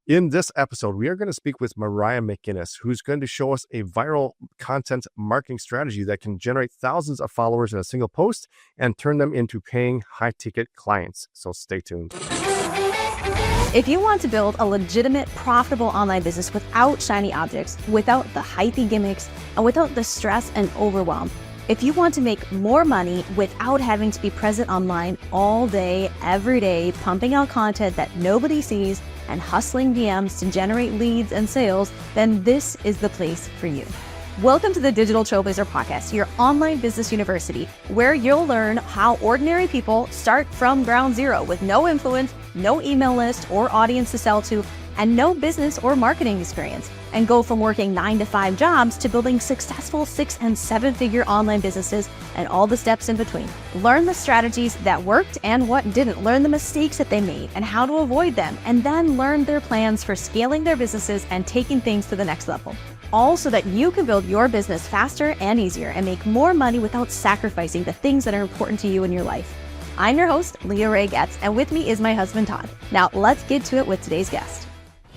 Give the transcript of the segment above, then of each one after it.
In this episode, we are going to speak with Mariah Macinnes, who's going to show us a viral content marketing strategy that can generate thousands of followers in a single post and turn them into paying high-ticket clients. So stay tuned. If you want to build a legitimate, profitable online business without shiny objects, without the hypey gimmicks, and without the stress and overwhelm, if you want to make more money without having to be present online all day, every day, pumping out content that nobody sees and hustling DMs to generate leads and sales, then this is the place for you. Welcome to the Digital Trailblazer Podcast, your online business university, where you'll learn how ordinary people start from ground zero with no influence, no email list or audience to sell to, and no business or marketing experience, and go from working 9-to-5 jobs to building successful 6- and 7-figure online businesses and all the steps in between. Learn the strategies that worked and what didn't. Learn the mistakes that they made and how to avoid them, and then learn their plans for scaling their businesses and taking things to the next level. All so that you can build your business faster and easier and make more money without sacrificing the things that are important to you in your life. I'm your host, Leah Ray Getz, and with me is my husband, Todd. Now, let's get to it with today's guest.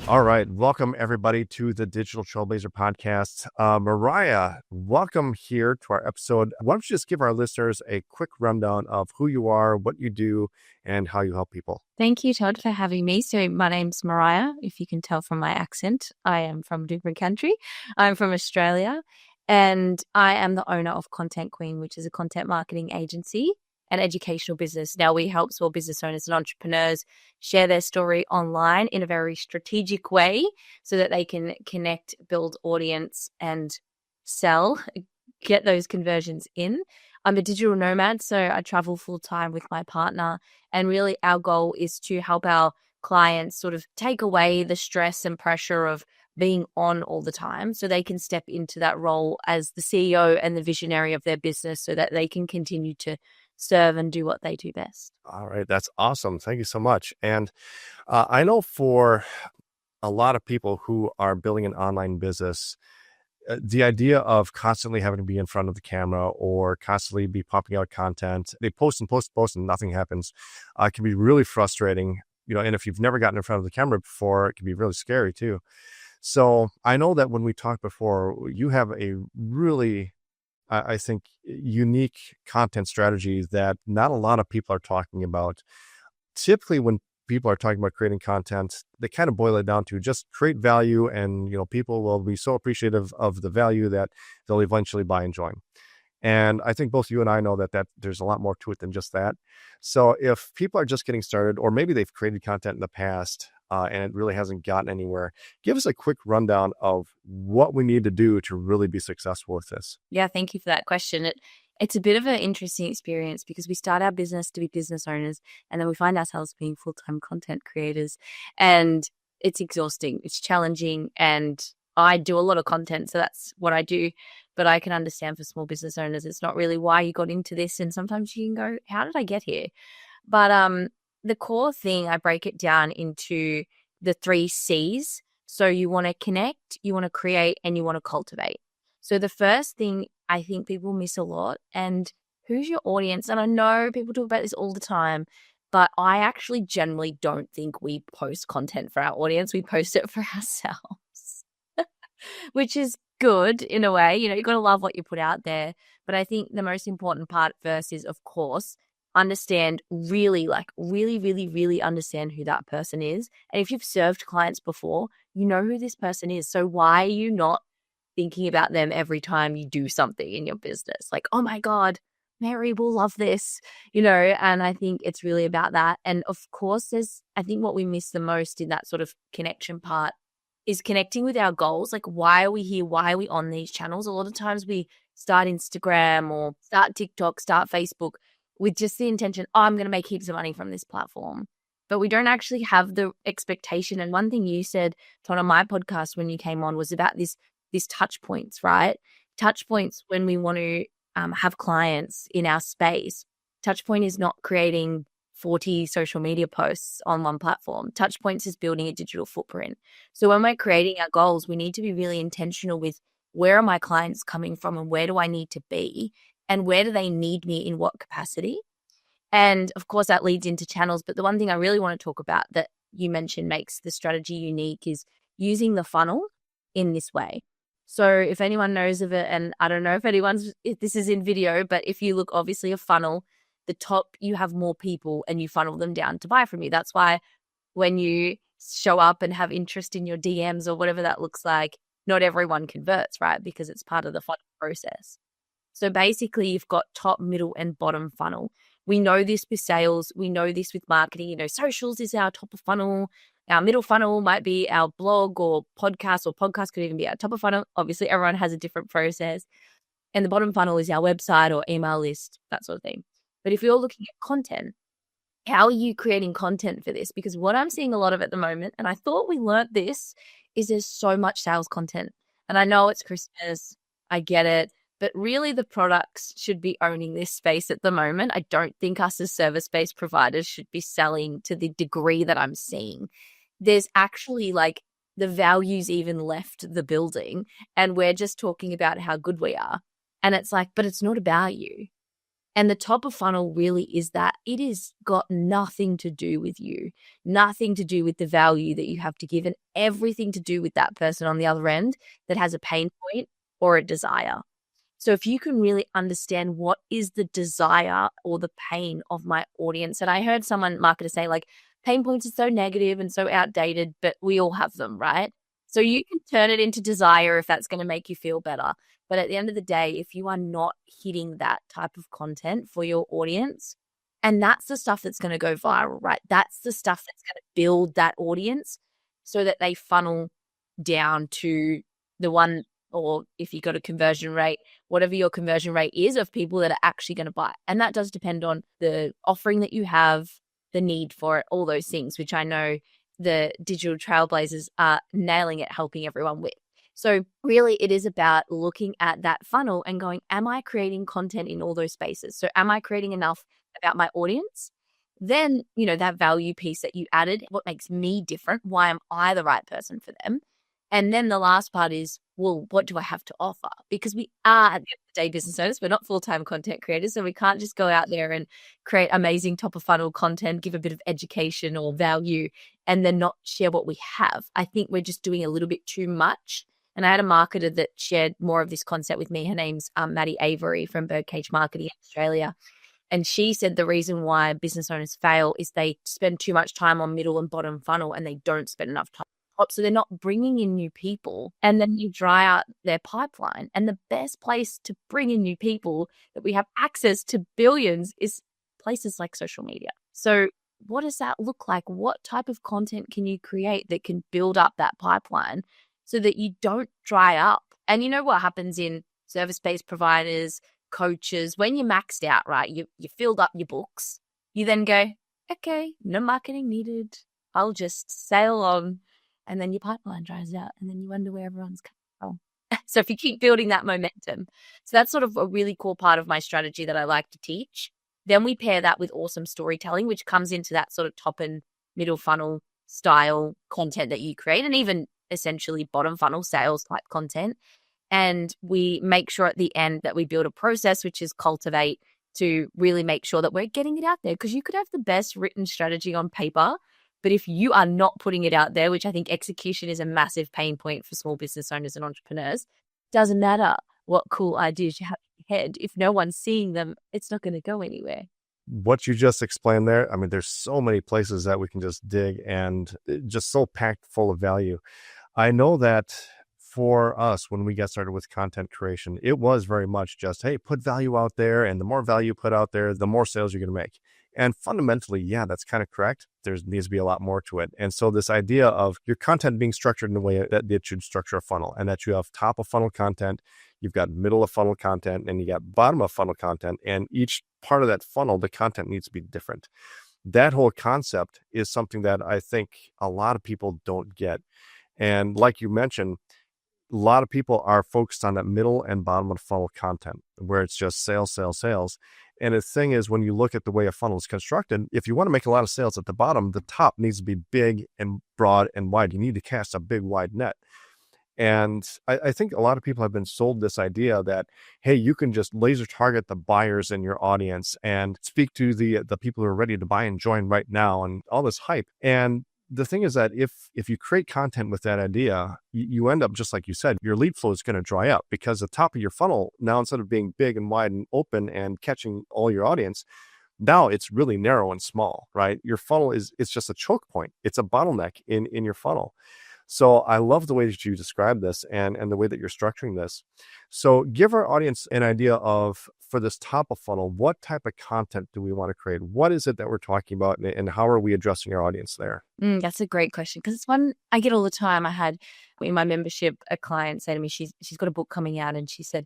All right. Welcome, everybody, to the Digital Trailblazer Podcast. Mariah, welcome here to our episode. Why don't you just give our listeners a quick rundown of who you are, what you do, and how you help people? Thank you, Todd, for having me. So my name's Mariah. If you can tell from my accent, I am from a different country. I'm from Australia, and I am the owner of Content Queen, which is a content marketing agency and educational business. Now, we help small business owners and entrepreneurs share their story online in a very strategic way so that they can connect, build audience, and sell, get those conversions in. I'm a digital nomad, so I travel full time with my partner. And really our goal is to help our clients sort of take away the stress and pressure of being on all the time so they can step into that role as the CEO and the visionary of their business so that they can continue to serve and do what they do best. All right. That's awesome. Thank you so much. And I know for a lot of people who are building an online business, the idea of constantly having to be in front of the camera or constantly be pumping out content, they post and nothing happens, can be really frustrating. And if you've never gotten in front of the camera before, it can be really scary too. So I know that when we talked before, you have a really, I think, unique content strategy that not a lot of people are talking about. Typically, when people are talking about creating content, they kind of boil it down to just create value, and people will be so appreciative of the value that they'll eventually buy and join. And I think both you and I know that there's a lot more to it than just that. So if people are just getting started, or maybe they've created content in the past and it really hasn't gotten anywhere, give us a quick rundown of what we need to do to really be successful with this. Yeah, thank you for that question. It's a bit of an interesting experience because we start our business to be business owners and then we find ourselves being full-time content creators, and it's exhausting, it's challenging, and I do a lot of content, so that's what I do. But I can understand for small business owners, it's not really why you got into this, and sometimes you can go, how did I get here? But the core thing, I break it down into the 3 C's. So you want to connect, you want to create, and you want to cultivate. So the first thing I think people miss a lot, and who's your audience? And I know people talk about this all the time, but I actually generally don't think we post content for our audience. We post it for ourselves, which is good in a way. You've got to love what you put out there. But I think the most important part first is, of course, understand really understand who that person is. And if you've served clients before, you know who this person is. So why are you not thinking about them every time you do something in your business? Like, oh my God, Mary will love this, and I think it's really about that. And of course, I think what we miss the most in that sort of connection part is connecting with our goals. Like, why are we here? Why are we on these channels? A lot of times we start Instagram or start TikTok, start Facebook with just the intention, I'm going to make heaps of money from this platform. But we don't actually have the expectation. And one thing you said, Todd, on my podcast when you came on was about this touch points, right? Touch points when we want to have clients in our space. Touch point is not creating 40 social media posts on one platform. Touch points is building a digital footprint. So when we're creating our goals, we need to be really intentional with where are my clients coming from and where do I need to be and where do they need me in what capacity? And of course that leads into channels. But the one thing I really want to talk about that you mentioned makes the strategy unique is using the funnel in this way. So if anyone knows of it, and I don't know if this is in video, but if you look, obviously a funnel, the top, you have more people and you funnel them down to buy from you. That's why when you show up and have interest in your DMs or whatever that looks like, not everyone converts, right? Because it's part of the funnel process. So basically you've got top, middle, and bottom funnel. We know this with sales. We know this with marketing. Socials is our top of funnel. Our middle funnel might be our blog or podcast could even be our top of funnel. Obviously, everyone has a different process. And the bottom funnel is our website or email list, that sort of thing. But if you're looking at content, how are you creating content for this? Because what I'm seeing a lot of at the moment, and I thought we learned this, is there's so much sales content. And I know it's Christmas, I get it, but really the products should be owning this space at the moment. I don't think us as service-based providers should be selling to the degree that I'm seeing. There's actually like the values even left the building and we're just talking about how good we are. And it's like, but it's not about you. And the top of funnel really is that it has got nothing to do with you, nothing to do with the value that you have to give, and everything to do with that person on the other end that has a pain point or a desire. So if you can really understand what is the desire or the pain of my audience, and I heard someone marketer say like pain points are so negative and so outdated, but we all have them, right? So you can turn it into desire if that's going to make you feel better. But at the end of the day, if you are not hitting that type of content for your audience, and that's the stuff that's going to go viral, right? That's the stuff that's going to build that audience so that they funnel down to the one, or if you got a conversion rate, whatever your conversion rate is of people that are actually going to buy. And that does depend on the offering that you have, the need for it, all those things, which I know the digital trailblazers are nailing it, helping everyone with. So really it is about looking at that funnel and going, am I creating content in all those spaces? So am I creating enough about my audience? Then, that value piece that you added, what makes me different? Why am I the right person for them? And then the last part is, well, what do I have to offer? Because we are, at the end of the day, business owners. We're not full-time content creators, so we can't just go out there and create amazing top-of-funnel content, give a bit of education or value, and then not share what we have. I think we're just doing a little bit too much. And I had a marketer that shared more of this concept with me. Her name's Maddie Avery from Birdcage Marketing in Australia. And she said the reason why business owners fail is they spend too much time on middle and bottom funnel and they don't spend enough time. So they're not bringing in new people, and then you dry out their pipeline. And the best place to bring in new people that we have access to billions is places like social media. So what does that look like? What type of content can you create that can build up that pipeline so that you don't dry up? And you know what happens in service-based providers, coaches, when you're maxed out, right? You filled up your books. You then go, okay, no marketing needed. I'll just sail on. And then your pipeline dries out and then you wonder where everyone's coming from. So if you keep building that momentum. So that's sort of a really cool part of my strategy that I like to teach. Then we pair that with awesome storytelling, which comes into that sort of top and middle funnel style content that you create, and even essentially bottom funnel sales type content. And we make sure at the end that we build a process, which is cultivate, to really make sure that we're getting it out there. Because you could have the best written strategy on paper, but if you are not putting it out there, which I think execution is a massive pain point for small business owners and entrepreneurs, doesn't matter what cool ideas you have in your head. If no one's seeing them, it's not going to go anywhere. What you just explained there, I mean, there's so many places that we can just dig, and just so packed full of value. I know that for us, when we got started with content creation, it was very much just, hey, put value out there, and the more value you put out there, the more sales you're going to make. And fundamentally, yeah, that's kind of correct. There needs to be a lot more to it. And so this idea of your content being structured in a way that it should structure a funnel, and that you have top of funnel content, you've got middle of funnel content, and you got bottom of funnel content. And each part of that funnel, the content needs to be different. That whole concept is something that I think a lot of people don't get. And like you mentioned, a lot of people are focused on that middle and bottom of funnel content where it's just sales, sales, sales. And the thing is, when you look at the way a funnel is constructed, if you want to make a lot of sales at the bottom, the top needs to be big and broad and wide. You need to cast a big, wide net. And I think a lot of people have been sold this idea that, hey, you can just laser target the buyers in your audience and speak to the people who are ready to buy and join right now, and all this hype. And the thing is that if you create content with that idea, you end up, just like you said, your lead flow is going to dry up, because the top of your funnel now, instead of being big and wide and open and catching all your audience, now it's really narrow and small, right? Your funnel it's just a choke point. It's a bottleneck in your funnel. So I love the way that you describe this, and the way that you're structuring this. So give our audience an idea of, for this top of funnel, what type of content do we want to create? What is it that we're talking about, and how are we addressing our audience there? That's a great question, because it's one I get all the time. I had in my membership a client say to me, she's got a book coming out, and she said,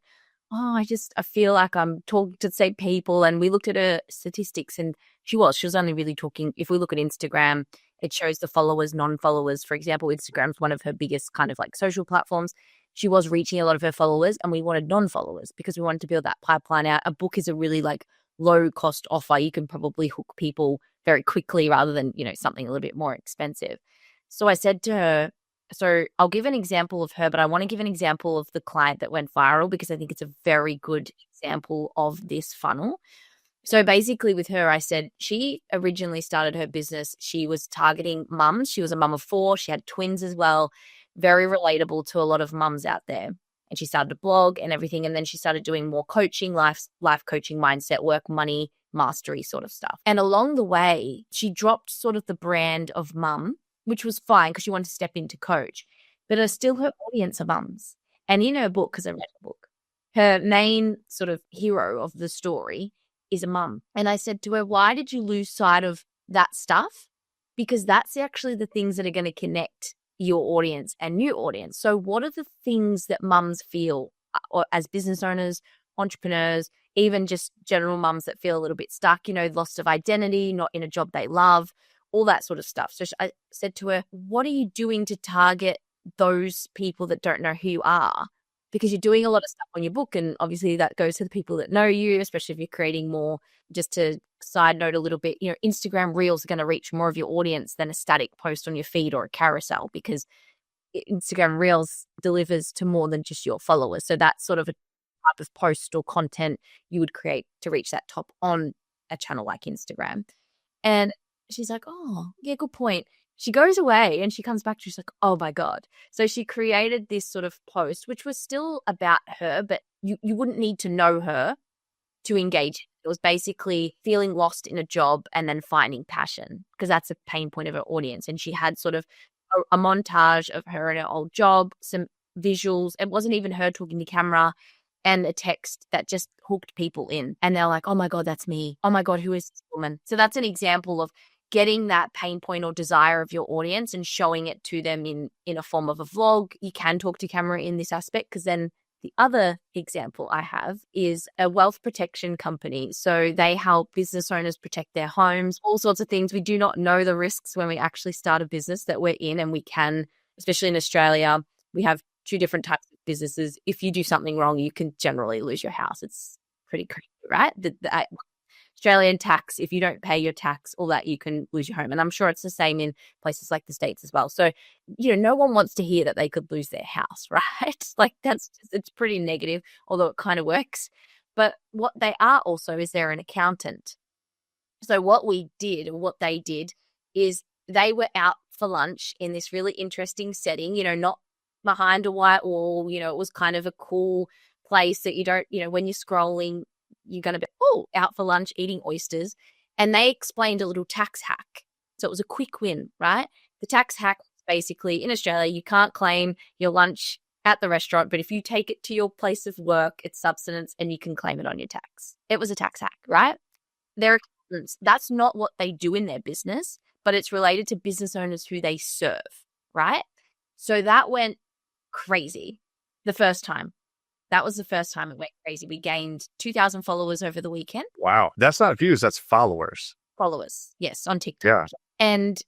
"Oh, I feel like I'm talking to the same people." And we looked at her statistics, and she was only really talking. If we look at Instagram, it shows the followers, non-followers. For example, Instagram's one of her biggest kind of like social platforms. She was reaching a lot of her followers, and we wanted non-followers because we wanted to build that pipeline out. A book is a really like low cost offer. You can probably hook people very quickly rather than, something a little bit more expensive. So I said to her, so I'll give an example of her, but I want to give an example of the client that went viral, because I think it's a very good example of this funnel. So basically with her, I said she originally started her business. She was targeting mums. She was a mum of 4. She had twins as well. Very relatable to a lot of mums out there. And she started a blog and everything. And then she started doing more coaching, life coaching, mindset work, money, mastery sort of stuff. And along the way, she dropped sort of the brand of mum, which was fine because she wanted to step into coach. But still her audience are mums. And in her book, because I read the book, her main sort of hero of the story is a mum. And I said to her, why did you lose sight of that stuff? Because that's actually the things that are going to connect your audience and new audience. So what are the things that mums feel, or as business owners, entrepreneurs, even just general mums that feel a little bit stuck, loss of identity, not in a job they love, all that sort of stuff. So I said to her, what are you doing to target those people that don't know who you are? Because you're doing a lot of stuff on your book, and obviously that goes to the people that know you, especially if you're creating more. Just to side note a little bit, Instagram Reels are going to reach more of your audience than a static post on your feed or a carousel, because Instagram Reels delivers to more than just your followers. So that's sort of a type of post or content you would create to reach that top on a channel like Instagram. And she's like, oh, yeah, good point. She goes away and she comes back. She's like, oh my God. So she created this sort of post, which was still about her, but you wouldn't need to know her to engage. It was basically feeling lost in a job and then finding passion, because that's a pain point of her audience. And she had sort of a montage of her in her old job, some visuals. It wasn't even her talking to camera, and a text that just hooked people in. And they're like, oh my God, that's me. Oh my God, who is this woman? So that's an example of getting that pain point or desire of your audience and showing it to them in a form of a vlog. You can talk to camera in this aspect, because then the other example I have is a wealth protection company. So they help business owners protect their homes, all sorts of things. We do not know the risks when we actually start a business that we're in, and we can, especially in Australia, we have 2 different types of businesses. If you do something wrong, you can generally lose your house. It's pretty crazy, right? The Australian tax, if you don't pay your tax, all that, you can lose your home. And I'm sure it's the same in places like the States as well. So, no one wants to hear that they could lose their house, right? Like it's pretty negative, although it kind of works. But what they are also is they're an accountant. So what we did, or what they did, is they were out for lunch in this really interesting setting, not behind a white wall. It was kind of a cool place that you don't, when you're scrolling, you're going to be, out for lunch eating oysters. And they explained a little tax hack. So it was a quick win, right? The tax hack, basically, in Australia, you can't claim your lunch at the restaurant, but if you take it to your place of work, it's subsistence and you can claim it on your tax. It was a tax hack, right? They're accountants. That's not what they do in their business, but it's related to business owners who they serve, right? So that went crazy the first time. That was the first time it went crazy. We gained 2,000 followers over the weekend. Wow. That's not views, that's followers. Followers, yes, on TikTok. Yeah. And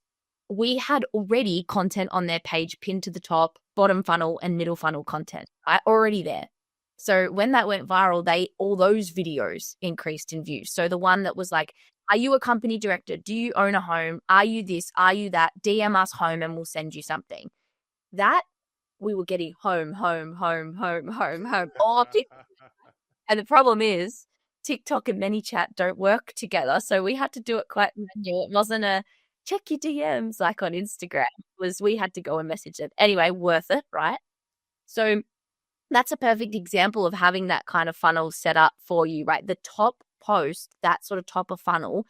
we had already content on their page pinned to the top, bottom funnel and middle funnel content, right? Already there. So when that went viral, all those videos increased in views. So the one that was like, are you a company director? Do you own a home? Are you this? Are you that? DM us home and we'll send you something. That we were getting home. All TikTok. And the problem is TikTok and ManyChat don't work together. So we had to do it quite manual. It wasn't a check your DMs like on Instagram. Was we had to go and message them. Anyway, worth it, right? So that's a perfect example of having that kind of funnel set up for you, right? The top post, that sort of top of funnel,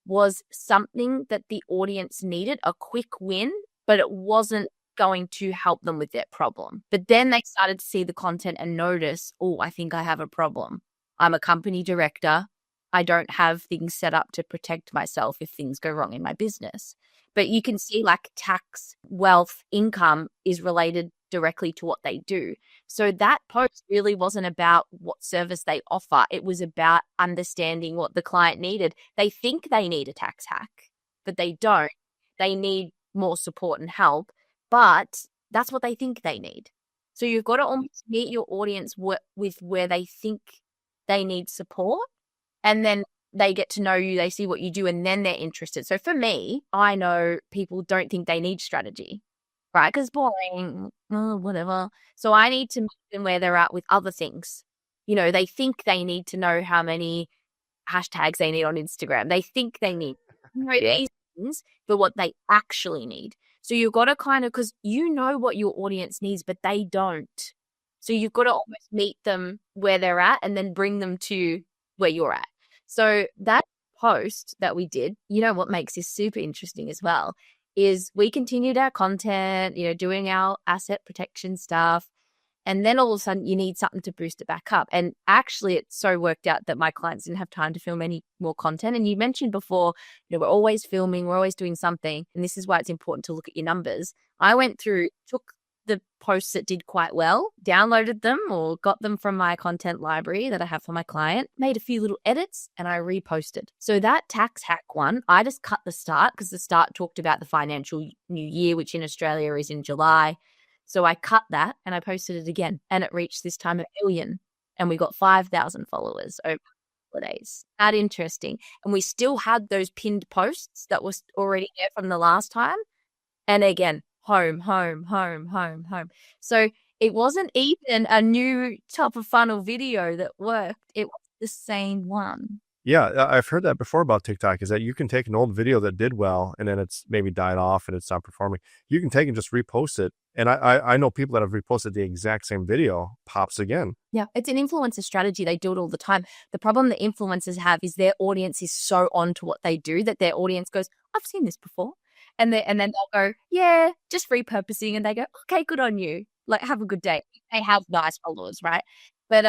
was something that the audience needed, a quick win, but it wasn't going to help them with their problem. But then they started to see the content and notice, oh, I think I have a problem. I'm a company director. I don't have things set up to protect myself if things go wrong in my business. But you can see like tax, wealth, income is related directly to what they do. So that post really wasn't about what service they offer. It was about understanding what the client needed. They think they need a tax hack, but they don't. They need more support and help, but that's what they think they need. So you've got to almost meet your audience with where they think they need support, and then they get to know you, they see what you do, and then they're interested. So for me, I know people don't think they need strategy, right? Because boring, whatever. So I need to meet them where they're at with other things. They think they need to know how many hashtags they need on Instagram. They think they need these things, but what they actually need. So you've got to kind of, because you know what your audience needs, but they don't. So you've got to almost meet them where they're at and then bring them to where you're at. So that post that we did, what makes this super interesting as well is we continued our content, doing our asset protection stuff. And then all of a sudden you need something to boost it back up. And actually it so worked out that my clients didn't have time to film any more content. And you mentioned before, we're always filming, we're always doing something. And this is why it's important to look at your numbers. I went through, took the posts that did quite well, downloaded them or got them from my content library that I have for my client, made a few little edits, and I reposted. So that tax hack one, I just cut the start because the start talked about the financial new year, which in Australia is in July. So I cut that and I posted it again, and it reached this time 1 million, and we got 5,000 followers over holidays. That interesting. And we still had those pinned posts that was already there from the last time. And again, home, home, home, home, home. So it wasn't even a new top of funnel video that worked. It was the same one. Yeah, I've heard that before about TikTok, is that you can take an old video that did well and then it's maybe died off and it's not performing. You can take and just repost it. And I know people that have reposted the exact same video, pops again. Yeah, it's an influencer strategy. They do it all the time. The problem that influencers have is their audience is so on to what they do that their audience goes, I've seen this before. And then they'll go, yeah, just repurposing. And they go, okay, good on you. Like, have a good day. They have nice followers, right? But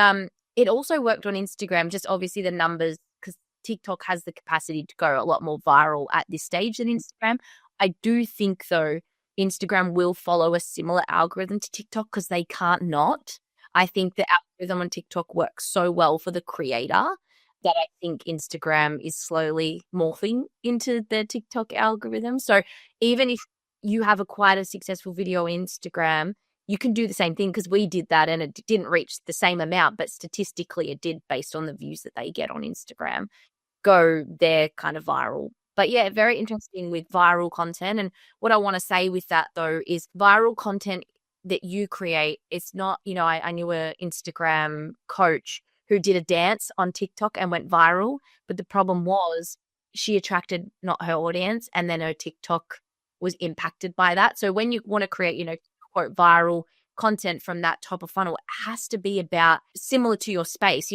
it also worked on Instagram, just obviously the numbers, because TikTok has the capacity to go a lot more viral at this stage than Instagram. I do think, though, Instagram will follow a similar algorithm to TikTok because they can't not. I think the algorithm on TikTok works so well for the creator that I think Instagram is slowly morphing into the TikTok algorithm. So even if you have quite a successful video on Instagram, you can do the same thing, because we did that and it didn't reach the same amount, but statistically it did based on the views that they get on Instagram. Go there kind of viral. But yeah, very interesting with viral content. And what I want to say with that, though, is viral content that you create, it's not, I knew an Instagram coach who did a dance on TikTok and went viral. But the problem was she attracted not her audience, and then her TikTok was impacted by that. So when you want to create, quote, viral content from that top of funnel, it has to be about similar to your space.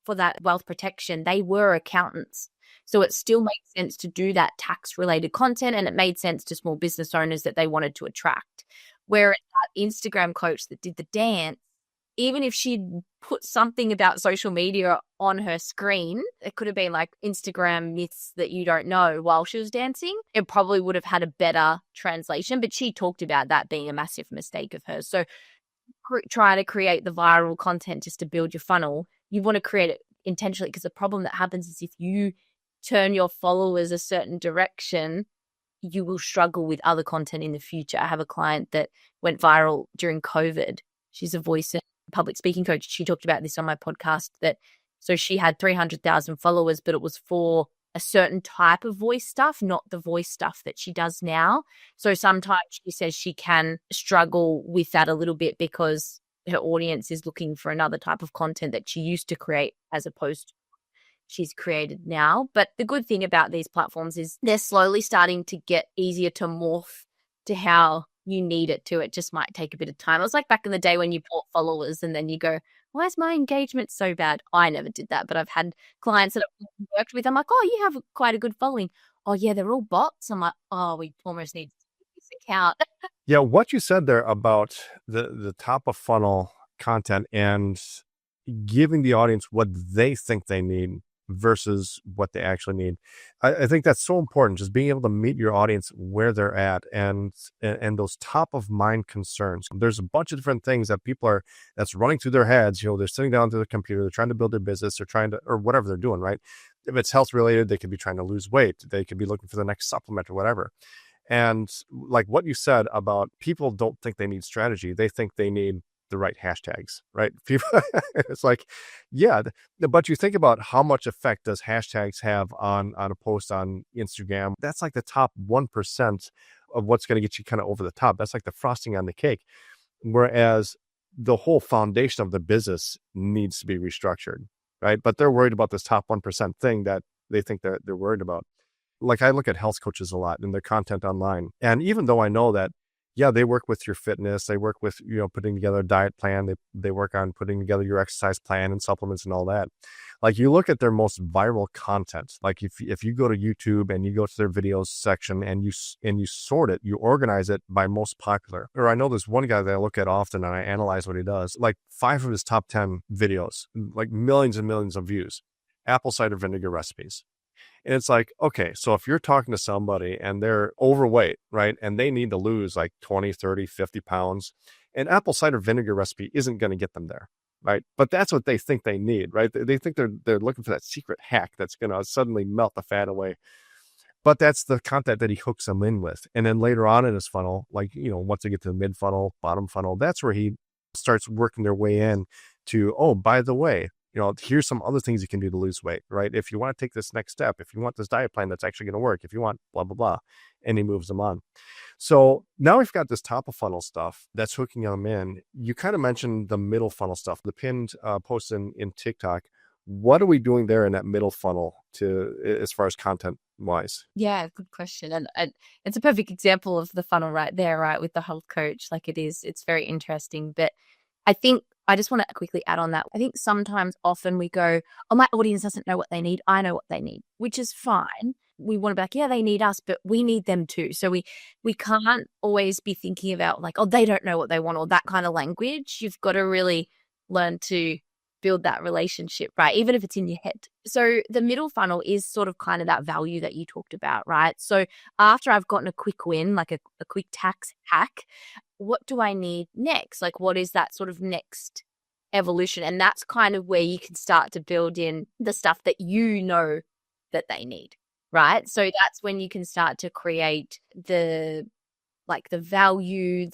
For that wealth protection, they were accountants. So it still makes sense to do that tax related content, and it made sense to small business owners that they wanted to attract. Whereas that Instagram coach that did the dance, even if she'd put something about social media on her screen, it could have been like Instagram myths that you don't know while she was dancing, it probably would have had a better translation. But she talked about that being a massive mistake of hers. So try to create the viral content just to build your funnel. You want to create it intentionally, because the problem that happens is if you turn your followers a certain direction, you will struggle with other content in the future. I have a client that went viral during COVID. She's a voice and public speaking coach. She talked about this on my podcast, that so she had 300,000 followers, but it was for a certain type of voice stuff, not the voice stuff that she does now. So sometimes she says she can struggle with that a little bit because her audience is looking for another type of content that she used to create as opposed to she's created now. But the good thing about these platforms is they're slowly starting to get easier to morph to how you need it to. It just might take a bit of time. It was like back in the day when you bought followers and then you go, why is my engagement so bad? I never did that, but I've had clients that I've worked with. I'm like, oh, you have quite a good following. Oh, yeah, they're all bots. I'm like, oh, we almost need this account. Yeah, what you said there about the top of funnel content and giving the audience what they think they need versus what they actually need. I think that's so important, just being able to meet your audience where they're at and those top of mind concerns. There's a bunch of different things that that's running through their heads. They're sitting down to the computer, they're trying to build their business, they're trying to, or whatever they're doing, right? If it's health related, they could be trying to lose weight. They could be looking for the next supplement or whatever. And like what you said about people don't think they need strategy. They think they need the right hashtags, right? People, it's like, yeah, but you think about how much effect does hashtags have on a post on Instagram? That's like the top 1% of what's going to get you kind of over the top. That's like the frosting on the cake. Whereas the whole foundation of the business needs to be restructured, right? But they're worried about this top 1% thing that they think they're worried about. Like I look at health coaches a lot and their content online. And even though I know that, yeah, they work with your fitness, they work with, putting together a diet plan, they work on putting together your exercise plan and supplements and all that. Like you look at their most viral content, like if you go to YouTube and you go to their videos section and you sort it, you organize it by most popular. Or I know there's one guy that I look at often and I analyze what he does. Like 5 of his top 10 videos, like millions and millions of views, apple cider vinegar recipes. And it's like, okay, so if you're talking to somebody and they're overweight, right, and they need to lose like 20, 30, 50 pounds, an apple cider vinegar recipe isn't going to get them there, right? But that's what they think they need, right? They think they're looking for that secret hack that's going to suddenly melt the fat away. But that's the content that he hooks them in with. And then later on in his funnel, like, once they get to the mid funnel, bottom funnel, that's where he starts working their way in to, oh, by the way, here's some other things you can do to lose weight, right? If you want to take this next step, if you want this diet plan that's actually going to work, if you want blah, blah, blah, and he moves them on. So now we've got this top of funnel stuff that's hooking them in. You kind of mentioned the middle funnel stuff, the pinned posts in TikTok. What are we doing there in that middle funnel as far as content wise? Yeah, good question. And it's a perfect example of the funnel right there, right? With the health coach, like it's very interesting. But I think I just want to quickly add on that. I think often we go, oh, my audience doesn't know what they need. I know what they need, which is fine. We want to be like, yeah, they need us, but we need them too. So we can't always be thinking about like, oh, they don't know what they want or that kind of language. You've got to really learn to build that relationship, right? Even if it's in your head. So the middle funnel is sort of kind of that value that you talked about, right? So after I've gotten a quick win, like a quick tax hack, what do I need next? Like, what is that sort of next evolution? And that's kind of where you can start to build in the stuff that that they need, right? So that's when you can start to create the value,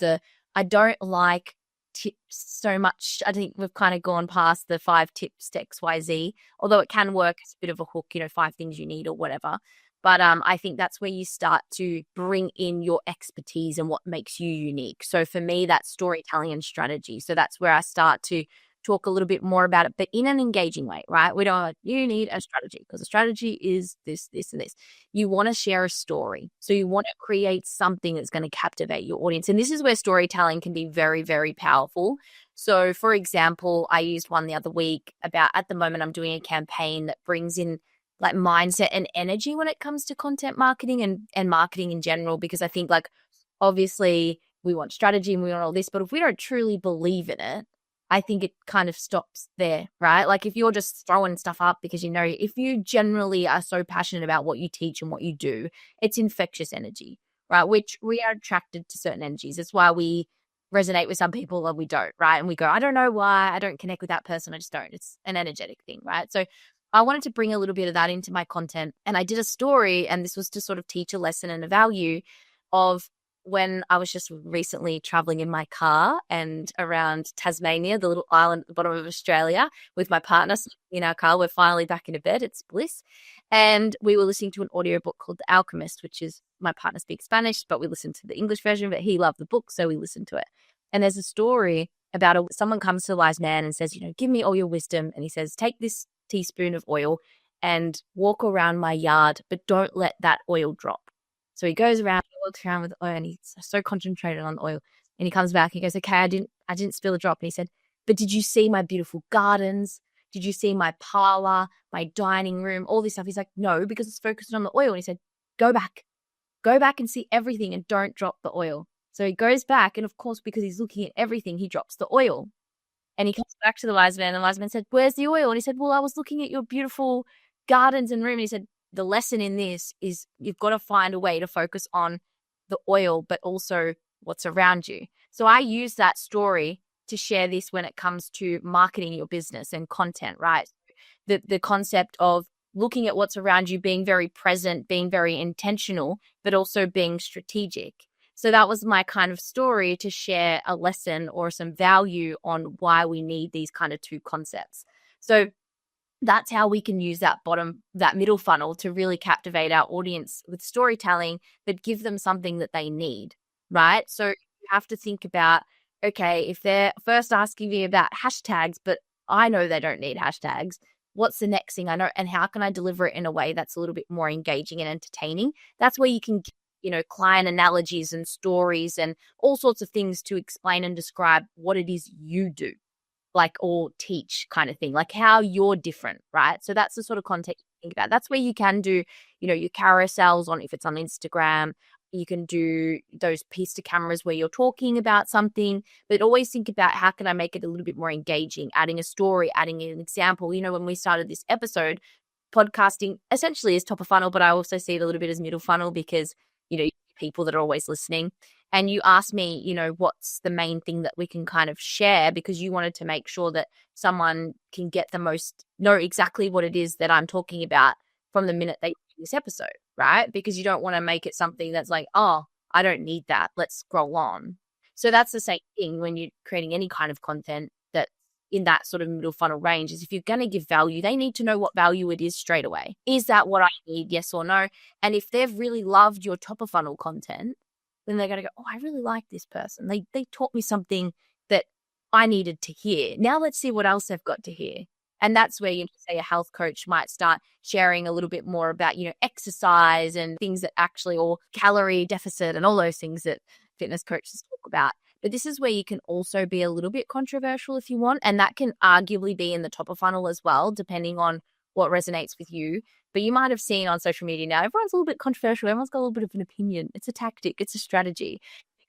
I don't like tips so much. I think we've kind of gone past the 5 tips to XYZ, although it can work as a bit of a hook, 5 things you need or whatever. But I think that's where you start to bring in your expertise and what makes you unique. So for me, that's storytelling and strategy. So that's where I start to talk a little bit more about it, but in an engaging way, right? We don't, you need a strategy because a strategy is this, this, and this. You want to share a story. So you want to create something that's going to captivate your audience. And this is where storytelling can be very, very powerful. So for example, I used one the other week about, at the moment, I'm doing a campaign that brings in like mindset and energy when it comes to content marketing and marketing in general, because I think like, obviously we want strategy and we want all this, but if we don't truly believe in it, I think it kind of stops there, right? Like if you're just throwing stuff up because if you generally are so passionate about what you teach and what you do, it's infectious energy, right? Which we are attracted to certain energies. It's why we resonate with some people or we don't, right? And we go, I don't know why, I don't connect with that person, I just don't. It's an energetic thing, right? So I wanted to bring a little bit of that into my content. And I did a story, and this was to sort of teach a lesson and a value of when I was just recently traveling in my car and around Tasmania, the little island at the bottom of Australia, with my partner in our car. We're finally back into bed. It's bliss. And we were listening to an audiobook called The Alchemist, which is, my partner speaks Spanish, but we listened to the English version, but he loved the book, so we listened to it. And there's a story about someone comes to a wise man and says, give me all your wisdom. And he says, take this teaspoon of oil and walk around my yard, but don't let that oil drop. So he goes around, he walks around with oil, and he's so concentrated on oil. And he comes back, he goes, okay, I didn't spill a drop. And he said, but did you see my beautiful gardens? Did you see my parlor, my dining room, all this stuff? He's like, no, because it's focused on the oil. And he said, go back and see everything and don't drop the oil. So he goes back, and of course, because he's looking at everything, he drops the oil. And he comes back to the wise man, and the wise man said, where's the oil? And he said, well, I was looking at your beautiful gardens and room. And he said, the lesson in this is you've got to find a way to focus on the oil, but also what's around you. So I use that story to share this when it comes to marketing your business and content, right? The concept of looking at what's around you, being very present, being very intentional, but also being strategic. So that was my kind of story to share a lesson or some value on why we need these kind of two concepts. So that's how we can use that middle funnel to really captivate our audience with storytelling, but give them something that they need, right? So you have to think about, okay, if they're first asking me about hashtags, but I know they don't need hashtags, what's the next thing I know, and how can I deliver it in a way that's a little bit more engaging and entertaining? That's where you can, client analogies and stories and all sorts of things to explain and describe what it is you do, like, or teach kind of thing, like how you're different, right? So that's the sort of context you think about. That's where you can do, your carousels on, if it's on Instagram, you can do those piece to cameras where you're talking about something, but always think about how can I make it a little bit more engaging, adding a story, adding an example. When we started this episode, podcasting essentially is top of funnel, but I also see it a little bit as middle funnel because, people that are always listening. And you asked me, what's the main thing that we can kind of share, because you wanted to make sure that someone can know exactly what it is that I'm talking about from the minute they hear this episode, right? Because you don't want to make it something that's like, oh, I don't need that, let's scroll on. So that's the same thing when you're creating any kind of content that's in that sort of middle funnel range, is if you're going to give value, they need to know what value it is straight away. Is that what I need? Yes or no? And if they've really loved your top of funnel content, then they're going to go, oh, I really like this person. They taught me something that I needed to hear. Now let's see what else they've got to hear. And that's where, say a health coach might start sharing a little bit more about, exercise and things that actually, or calorie deficit and all those things that fitness coaches talk about. But this is where you can also be a little bit controversial if you want. And that can arguably be in the top of funnel as well, depending on what resonates with you. But you might have seen on social media now, everyone's a little bit controversial. Everyone's got a little bit of an opinion. It's a tactic. It's a strategy,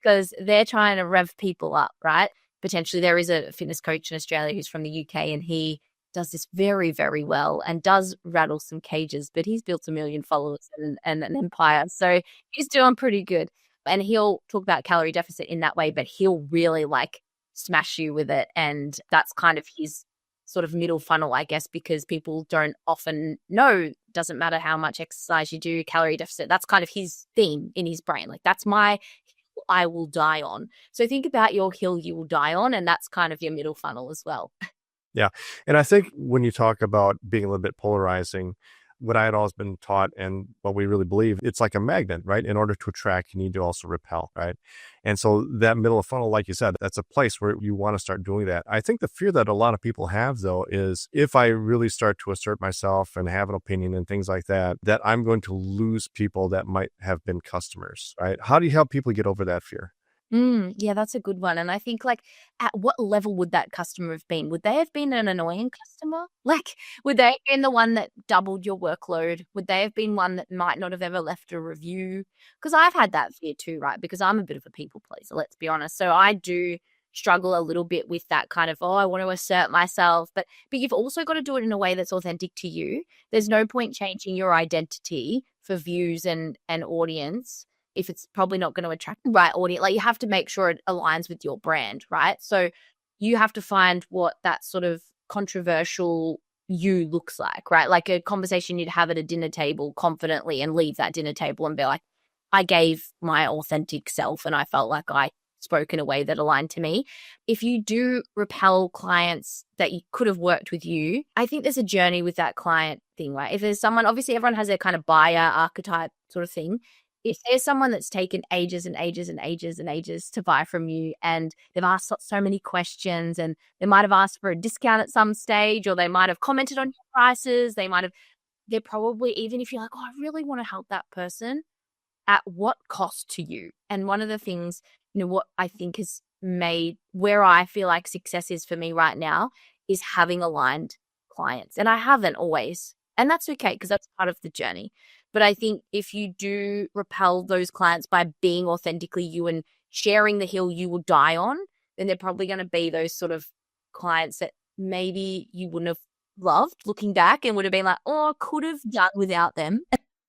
because they're trying to rev people up, right? Potentially there is a fitness coach in Australia who's from the UK, and he does this very, very well and does rattle some cages, but he's built 1 million followers and an empire. So he's doing pretty good. And he'll talk about calorie deficit in that way, but he'll really smash you with it. And that's kind of his sort of middle funnel, I guess, because people don't often know, doesn't matter how much exercise you do, calorie deficit, that's kind of his theme in his brain. That's my hill I will die on. So think about your hill you will die on, and that's kind of your middle funnel as well. Yeah. And I think when you talk about being a little bit polarizing, what I had always been taught and what we really believe, it's like a magnet, right? In order to attract, you need to also repel, right? And so that middle of funnel, like you said, that's a place where you want to start doing that. I think the fear that a lot of people have, though, is if I really start to assert myself and have an opinion and things like that, that I'm going to lose people that might have been customers, right? How do you help people get over that fear? Yeah, that's a good one. And I think at what level would that customer have been? Would they have been an annoying customer? Would they have been the one that doubled your workload? Would they have been one that might not have ever left a review? Because I've had that fear too, right? Because I'm a bit of a people pleaser, let's be honest. So I do struggle a little bit with that kind of, I want to assert myself. But you've also got to do it in a way that's authentic to you. There's no point changing your identity for views and audience if it's probably not going to attract the right audience. You have to make sure it aligns with your brand, right? So you have to find what that sort of controversial you looks like, right? Like a conversation you'd have at a dinner table confidently and leave that dinner table and be like, I gave my authentic self and I felt like I spoke in a way that aligned to me. If you do repel clients that you could have worked with you, I think there's a journey with that client thing, right? If there's someone, obviously everyone has their kind of buyer archetype sort of thing. If there's someone that's taken ages and ages and ages and ages to buy from you, and they've asked so many questions, and they might have asked for a discount at some stage, or they might have commented on your prices, they might have they're probably, even if you're like, oh, I really want to help that person, at what cost to you? And one of the things, what I think has made where I feel like success is for me right now is having aligned clients. And I haven't always. And that's okay because that's part of the journey. But I think if you do repel those clients by being authentically you and sharing the hill you will die on, then they're probably going to be those sort of clients that maybe you wouldn't have loved looking back and would have been like, oh, I could have done without them.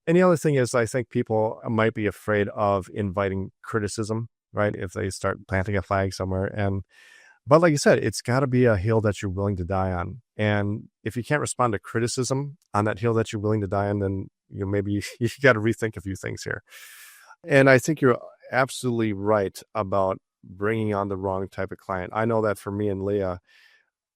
And the other thing is, I think people might be afraid of inviting criticism, right? If they start planting a flag somewhere. But like you said, it's got to be a hill that you're willing to die on. And if you can't respond to criticism on that hill that you're willing to die on, then maybe you got to rethink a few things here. And I think you're absolutely right about bringing on the wrong type of client. I know that for me and Leah,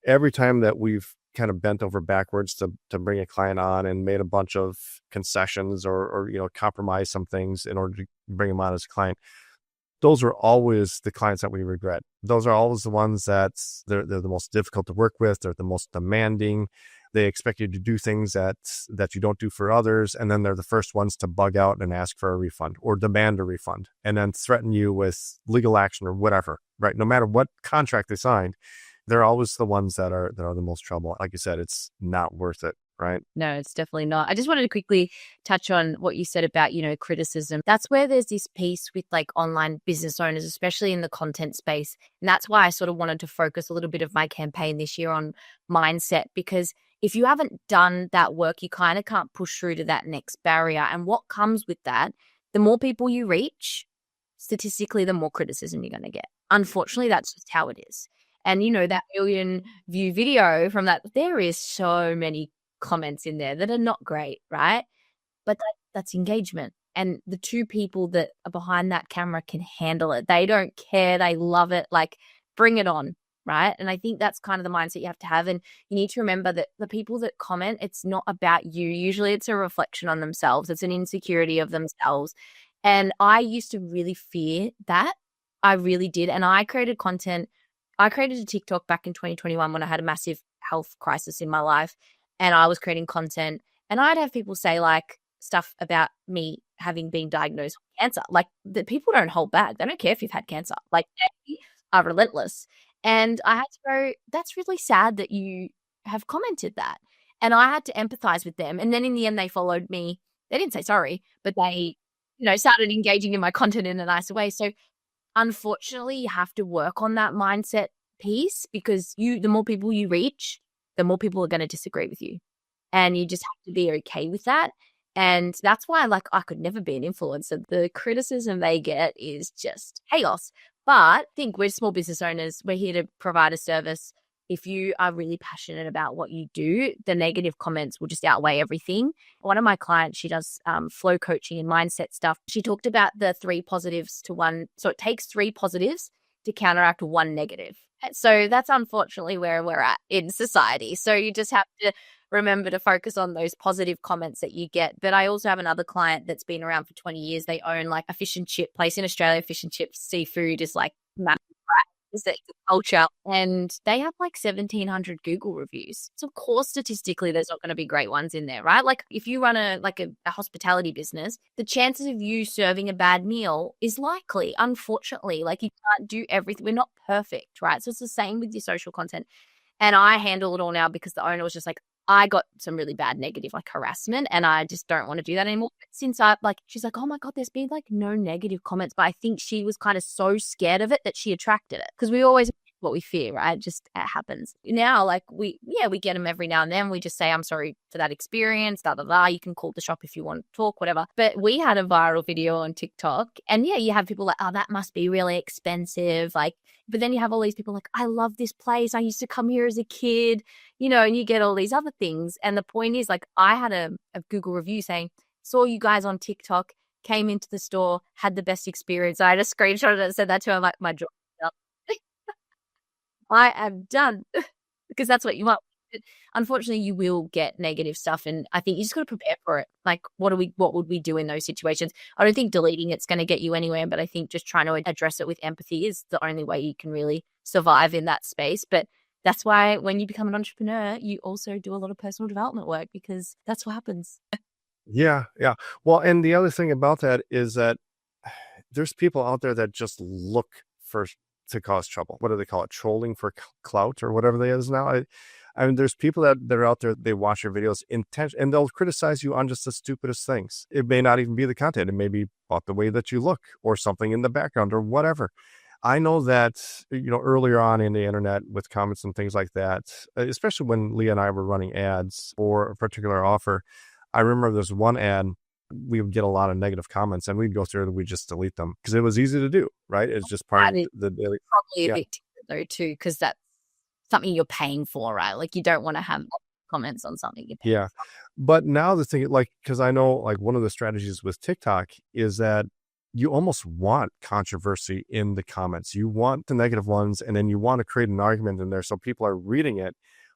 every time that we've kind of bent over backwards to bring a client on and made a bunch of concessions or compromise some things in order to bring them on as a client, those are always the clients that we regret. Those are always the ones that they're the most difficult to work with. They're the most demanding. They expect you to do things that you don't do for others. And then they're the first ones to bug out and ask for a refund or demand a refund and then threaten you with legal action or whatever, right? No matter what contract they signed, they're always the ones that are the most trouble. Like you said, it's not worth it, right? No, it's definitely not. I just wanted to quickly touch on what you said about, criticism. That's where there's this piece with like online business owners, especially in the content space. And that's why I sort of wanted to focus a little bit of my campaign this year on mindset, because if you haven't done that work, you kind of can't push through to that next barrier. And what comes with that, the more people you reach, statistically, the more criticism you're going to get. Unfortunately, that's just how it is. And, that million view video from that, there is so many comments in there that are not great, right? But that's engagement. And the two people that are behind that camera can handle it. They don't care. They love it. Like, bring it on, right? And I think that's kind of the mindset you have to have. And you need to remember that the people that comment, it's not about you. Usually it's a reflection on themselves. It's an insecurity of themselves. And I used to really fear that. I really did. And I created content. I created a TikTok back in 2021 when I had a massive health crisis in my life. And I was creating content and I'd have people say like stuff about me having been diagnosed with cancer. Like, the people don't hold back. They don't care if you've had cancer. Like, they are relentless. And I had to go, that's really sad that you have commented that. And I had to empathize with them. And then in the end, they followed me. They didn't say sorry, but they, started engaging in my content in a nicer way. So unfortunately, you have to work on that mindset piece, because the more people you reach, the more people are going to disagree with you. And you just have to be okay with that. And that's why, I could never be an influencer. The criticism they get is just chaos. But I think we're small business owners. We're here to provide a service. If you are really passionate about what you do, the negative comments will just outweigh everything. One of my clients, she does flow coaching and mindset stuff. She talked about the 3 positives to 1. So it takes 3 positives to counteract 1 negative. So that's unfortunately where we're at in society. So you just have to remember to focus on those positive comments that you get. But I also have another client that's been around for 20 years. They own like a fish and chip place in Australia. Fish and chips, seafood is like massive, right? It's a culture. And they have like 1,700 Google reviews. So of course, statistically, there's not going to be great ones in there, right? Like, if you run a hospitality business, the chances of you serving a bad meal is likely, unfortunately. Like, you can't do everything. We're not perfect, right? So it's the same with your social content. And I handle it all now because the owner was just like, I got some really bad negative harassment and I just don't want to do that anymore. But since she's like, oh my God, there's been no negative comments. But I think she was kind of so scared of it that she attracted it, because we always what we fear, right? It happens. Now, we get them every now and then. We just say, I'm sorry for that experience, You can call the shop if you want to talk, whatever. But we had a viral video on TikTok, and you have people like, oh, that must be really expensive. But then you have all these people like, I love this place. I used to come here as a kid, and you get all these other things. And the point is, I had a Google review saying, saw you guys on TikTok, came into the store, had the best experience. I just screenshotted it and said that to him, my jaw. I am done, because that's what you want. But unfortunately, you will get negative stuff, and I think you just got to prepare for it. What would we do in those situations? I don't think deleting it's going to get you anywhere, but I think just trying to address it with empathy is the only way you can really survive in that space. But That's why when you become an entrepreneur, you also do a lot of personal development work, because that's what happens. Yeah, yeah. Well, and the other thing about that is that there's people out there that just look for to cause trouble. What do they call it? Trolling for clout or whatever they is now. I mean, there's people that are out there. They watch your videos and they'll criticize you on just the stupidest things. It may not even be the content. It may be about the way that you look or something in the background or whatever. I know that, earlier on in the internet with comments and things like that, especially when Leah and I were running ads for a particular offer. I remember there's one ad, we would get a lot of negative comments and we'd go through and we'd just delete them because it was easy to do, right? It's just part That of is the daily. probably a Yeah. bit different though too, because that's something you're paying for, right? Like you don't want to have comments on something you're paying Yeah. But now the thing, like, because I know like one of the strategies with TikTok is that you almost want controversy in the comments. You want the negative ones, and then you want to create an argument in there so people are reading it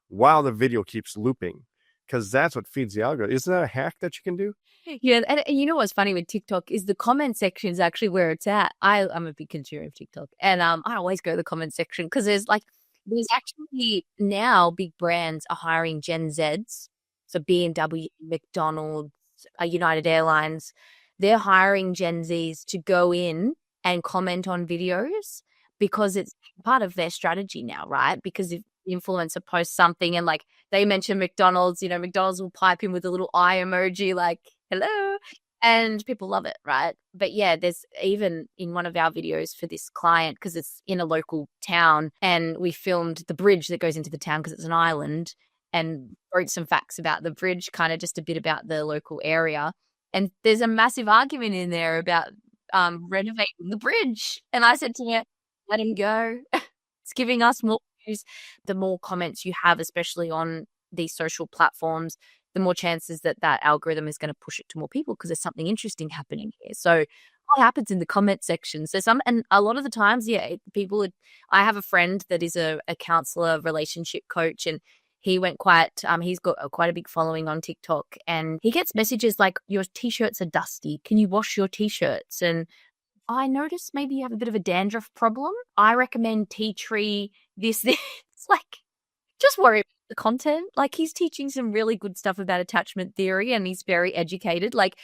while the video keeps looping, because that's what feeds the algorithm. Isn't that a hack that you can do? Yeah, and you know what's funny with TikTok is the comment section is actually where it's at. I'm a big consumer of TikTok, and I always go to the comment section because there's actually now big brands are hiring Gen Zs, so BMW, McDonald's, United Airlines. They're hiring Gen Zs to go in and comment on videos because it's part of their strategy now, right? Because if the influencer posts something and like they mention McDonald's, McDonald's will pipe in with a little eye emoji like, hello, and people love it, right? But yeah, there's even in one of our videos for this client, because it's in a local town, and we filmed the bridge that goes into the town because it's an island, and wrote some facts about the bridge, kind of just a bit about the local area. And there's a massive argument in there about renovating the bridge. And I said to her, let him go. It's giving us more views. The more comments you have, especially on these social platforms, the more chances that algorithm is going to push it to more people because there's something interesting happening here. So what happens in the comment section? So and a lot of the times, yeah, I have a friend that is a counselor, relationship coach, and he went he's got quite a big following on TikTok, and he gets messages like, your t-shirts are dusty. Can you wash your t-shirts? And I noticed maybe you have a bit of a dandruff problem. I recommend tea tree, this. It's like, just worry about the content. Like, he's teaching some really good stuff about attachment theory, and he's very educated. Like,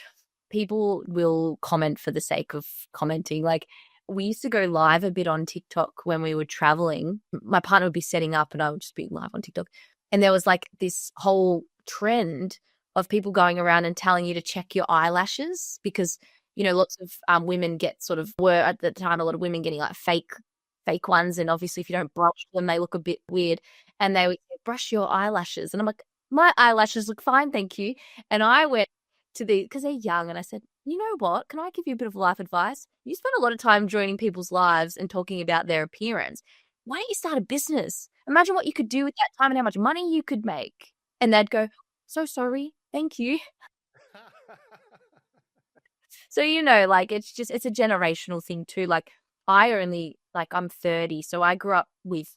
people will comment for the sake of commenting. Like, we used to go live a bit on TikTok when we were traveling. My partner would be setting up and I would just be live on TikTok. And there was like this whole trend of people going around and telling you to check your eyelashes because, lots of women were at the time, a lot of women getting like fake ones. And obviously if you don't brush them, they look a bit weird. And they would say, brush your eyelashes. And I'm like, my eyelashes look fine, thank you. And I went to because they're young, and I said, you know what? Can I give you a bit of life advice? You spend a lot of time joining people's lives and talking about their appearance. Why don't you start a business? Imagine what you could do with that time and how much money you could make. And they'd go, so sorry, thank you. So, it's a generational thing too. Like, I'm 30, so I grew up with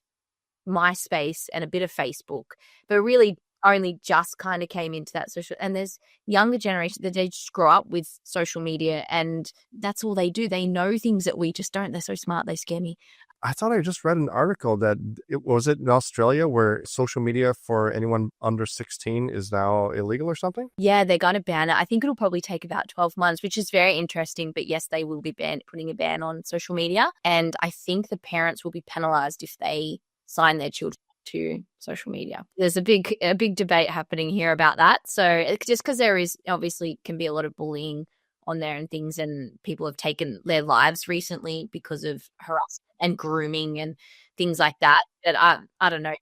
MySpace and a bit of Facebook, but really only just kind of came into that social. And there's younger generation that they just grow up with social media, and that's all they do. They know things that we just don't. They're so smart, they scare me. I thought I just read an article that was it in Australia where social media for anyone under 16 is now illegal or something? Yeah, they're going to ban it. I think it'll probably take about 12 months, which is very interesting. But yes, they will be putting a ban on social media. And I think the parents will be penalized if they sign their children to social media. There's a big debate happening here about that. So just because there is obviously can be a lot of bullying on there and things, and people have taken their lives recently because of harassment and grooming and things like that. But I don't know.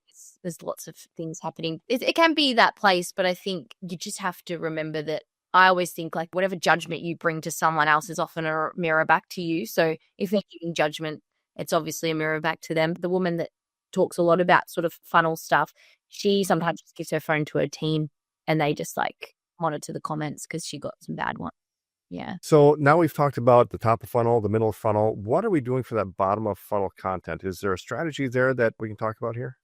There's lots of things happening. It can be that place, but I think you just have to remember that I always think like whatever judgment you bring to someone else is often a mirror back to you. So if they're giving judgment, it's obviously a mirror back to them. The woman that talks a lot about sort of funnel stuff, she sometimes just gives her phone to her team and they just like monitor the comments because she got some bad ones. Yeah. So now we've talked about the top of funnel, the middle of funnel. What are we doing for that bottom of funnel content? Is there a strategy there that we can talk about here?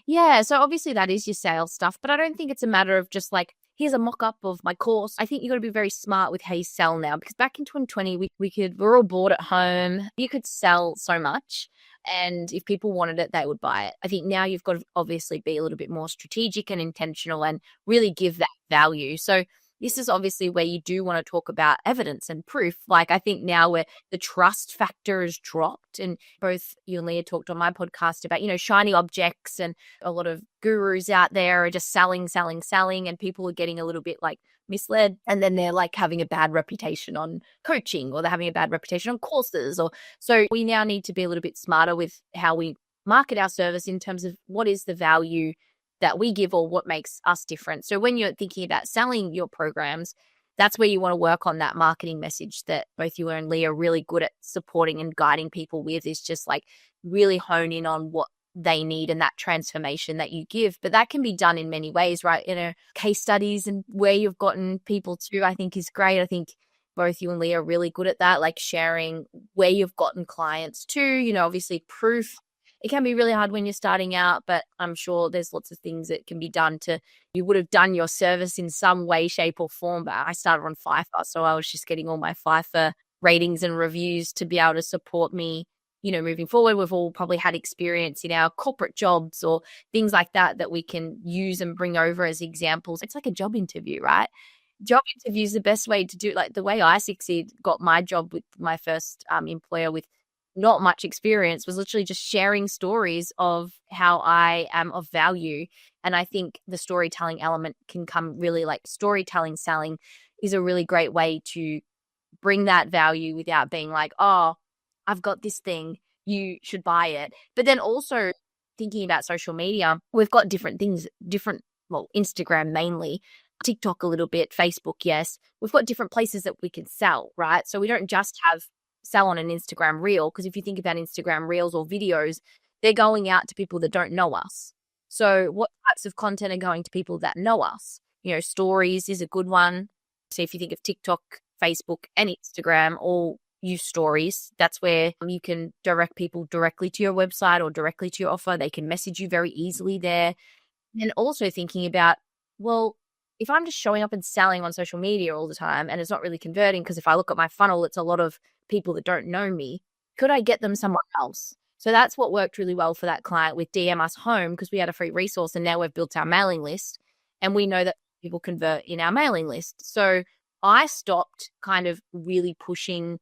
Yeah. So obviously that is your sales stuff, but I don't think it's a matter of just like, here's a mock-up of my course. I think you got to be very smart with how you sell now, because back in 2020, we're all bored at home. You could sell so much. And if people wanted it, they would buy it. I think now you've got to obviously be a little bit more strategic and intentional and really give that value. So this is obviously where you do want to talk about evidence and proof. Like I think now where the trust factor has dropped, and both you and Leah talked on my podcast about, shiny objects, and a lot of gurus out there are just selling, and people are getting a little bit like misled, and then they're like having a bad reputation on coaching, or they're having a bad reputation on courses. Or so we now need to be a little bit smarter with how we market our service in terms of what is the value that we give or what makes us different. So when you're thinking about selling your programs, that's where you want to work on that marketing message that both you and Leah are really good at supporting and guiding people with, is just like really hone in on what they need and that transformation that you give. But that can be done in many ways, right? Case studies and where you've gotten people to, I think is great. I think both you and Leah are really good at that, like sharing where you've gotten clients to, obviously proof. It can be really hard when you're starting out, but I'm sure there's lots of things that can be done you would have done your service in some way, shape or form. But I started on Fiverr, so I was just getting all my Fiverr ratings and reviews to be able to support me, moving forward. We've all probably had experience in our corporate jobs or things like that we can use and bring over as examples. It's like a job interview, right? Job interview is the best way to do it. Like the way I got my job with my first employer with not much experience was literally just sharing stories of how I am of value. And I think the storytelling element can come really, like storytelling selling is a really great way to bring that value without being like, oh, I've got this thing, you should buy it. But then also thinking about social media, we've got different things, Instagram mainly, TikTok a little bit, Facebook, yes. We've got different places that we can sell, right? So we don't just sell on an Instagram reel, because if you think about Instagram reels or videos, they're going out to people that don't know us. So what types of content are going to people that know us? Stories is a good one. So if you think of TikTok, Facebook and Instagram, all use stories. That's where you can direct people directly to your website or directly to your offer. They can message you very easily there. And also thinking about, well, if I'm just showing up and selling on social media all the time and it's not really converting, because if I look at my funnel, it's a lot of people that don't know me, could I get them somewhere else? So that's what worked really well for that client with DM Us Home, because we had a free resource and now we've built our mailing list and we know that people convert in our mailing list. So I stopped kind of really pushing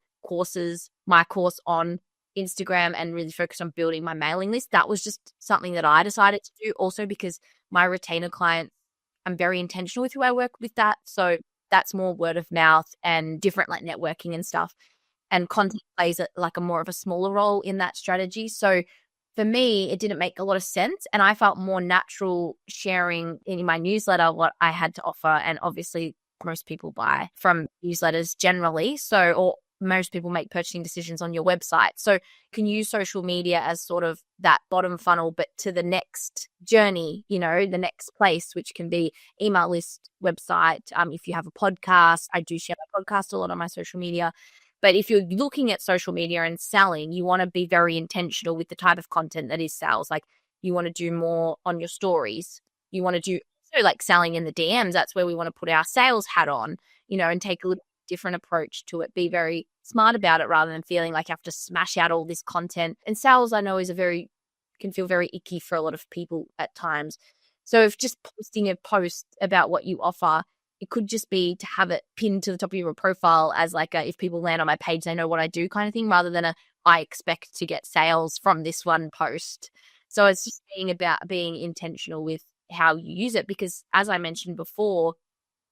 my course on Instagram and really focused on building my mailing list. That was just something that I decided to do, also because my retainer clients, I'm very intentional with who I work with that. So that's more word of mouth and different like networking and stuff. And content plays like a more of a smaller role in that strategy. So for me, it didn't make a lot of sense. And I felt more natural sharing in my newsletter what I had to offer. And obviously most people buy from newsletters generally. or most people make purchasing decisions on your website. So you can use social media as sort of that bottom funnel, but to the next journey, the next place, which can be email list, website. If you have a podcast, I do share my podcast a lot on my social media. But if you're looking at social media and selling, you want to be very intentional with the type of content that is sales. Like you want to do more on your stories. You want to do like selling in the DMs. That's where we want to put our sales hat on, and take a little different approach to it. Be very smart about it rather than feeling like you have to smash out all this content. And sales, I know, can feel very icky for a lot of people at times. So if just posting a post about what you offer, it could just be to have it pinned to the top of your profile as like if people land on my page, they know what I do kind of thing, rather than I expect to get sales from this one post. So it's just about being intentional with how you use it, because as I mentioned before,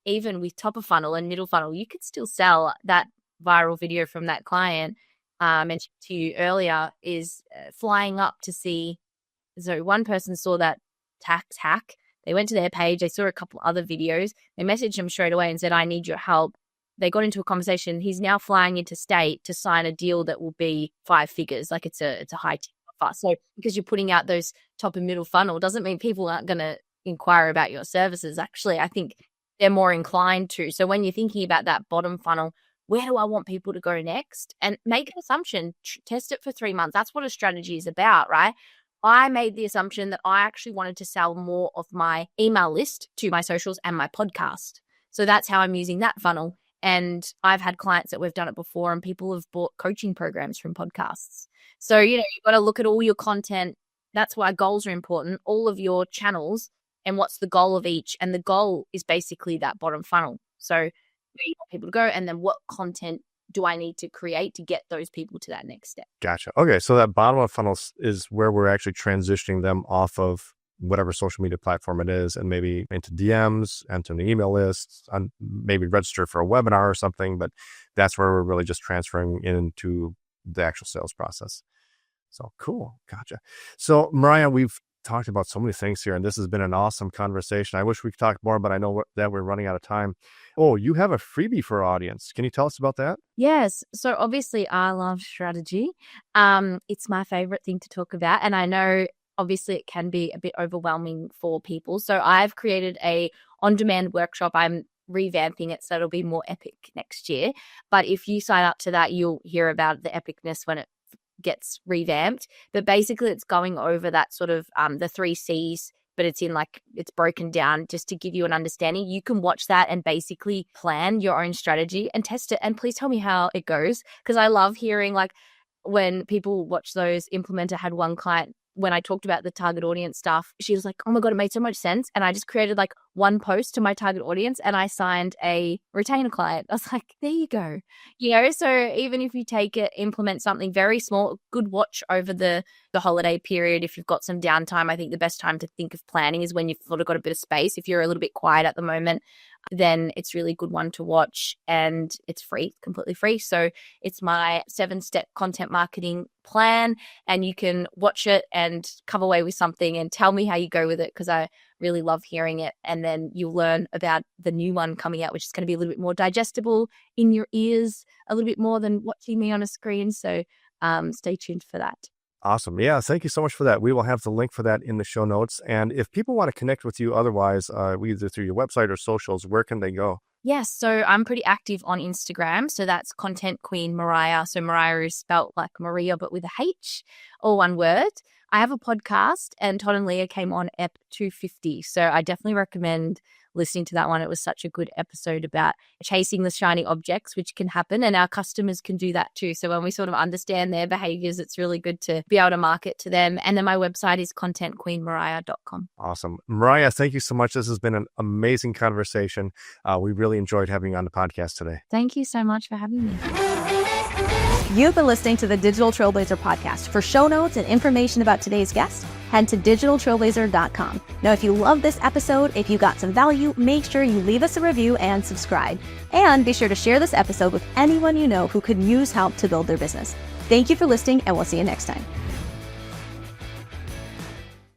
even with top of funnel and middle funnel, you could still sell. That viral video from that client I mentioned to you earlier is flying up to see. So one person saw that tax hack. They went to their page. They saw a couple other videos. They messaged him straight away and said, I need your help. They got into a conversation. He's now flying into state to sign a deal that will be 5 figures. Like it's a high ticket offer. So because you're putting out those top and middle funnel doesn't mean people aren't going to inquire about your services. Actually, I think they're more inclined to. So when you're thinking about that bottom funnel, where do I want people to go next? And make an assumption, test it for 3 months. That's what a strategy is about, right? I made the assumption that I actually wanted to sell more of my email list to my socials and my podcast. So that's how I'm using that funnel. And I've had clients that we've done it before, and people have bought coaching programs from podcasts. So, you've got to look at all your content. That's why goals are important, all of your channels, and what's the goal of each. And the goal is basically that bottom funnel. So where you want people to go, and then what content do I need to create to get those people to that next step? Gotcha. Okay. So that bottom of funnel is where we're actually transitioning them off of whatever social media platform it is, and maybe into DMs, into an email list, and maybe register for a webinar or something. But that's where we're really just transferring into the actual sales process. So cool. Gotcha. So Mariah, we've talked about so many things here, and this has been an awesome conversation. I wish we could talk more, but I know that we're running out of time. Oh, you have a freebie for our audience. Can you tell us about that? Yes. So obviously I love strategy. It's my favorite thing to talk about. And I know obviously it can be a bit overwhelming for people. So I've created a on-demand workshop. I'm revamping it so it'll be more epic next year. But if you sign up to that, you'll hear about the epicness when it gets revamped. But basically it's going over that sort of the 3 C's, but it's broken down just to give you an understanding. You can watch that and basically plan your own strategy and test it. And please tell me how it goes, because I love hearing when people watch those implement. I had one client, when I talked about the target audience stuff, she was like, oh my God, it made so much sense. And I just created one post to my target audience and I signed a retainer client. I was like, there you go. So even if you take it, implement something very small, good watch over the holiday period. If you've got some downtime, I think the best time to think of planning is when you've sort of got a bit of space. If you're a little bit quiet at the moment, then it's really a good one to watch, and it's free, completely free. So it's my 7-step content marketing plan, and you can watch it and come away with something and tell me how you go with it, because I really love hearing it. And then you'll learn about the new one coming out, which is going to be a little bit more digestible in your ears, a little bit more than watching me on a screen. So stay tuned for that. Awesome. Yeah. Thank you so much for that. We will have the link for that in the show notes. And if people want to connect with you otherwise, either through your website or socials, where can they go? Yes. So I'm pretty active on Instagram. So that's Content Queen Mariah. So Mariah is spelt like Maria, but with a H, all one word. I have a podcast, and Todd and Leah came on ep 250. So I definitely recommend listening to that one. It was such a good episode about chasing the shiny objects, which can happen, and our customers can do that too. So when we sort of understand their behaviors, it's really good to be able to market to them. And then my website is contentqueenmariah.com. Awesome. Mariah, thank you so much. This has been an amazing conversation. We really enjoyed having you on the podcast today. Thank you so much for having me. You've been listening to the Digital Trailblazer podcast. For show notes and information about today's guest, head to digitaltrailblazer.com. Now, if you love this episode, if you got some value, make sure you leave us a review and subscribe. And be sure to share this episode with anyone you know who could use help to build their business. Thank you for listening, and we'll see you next time.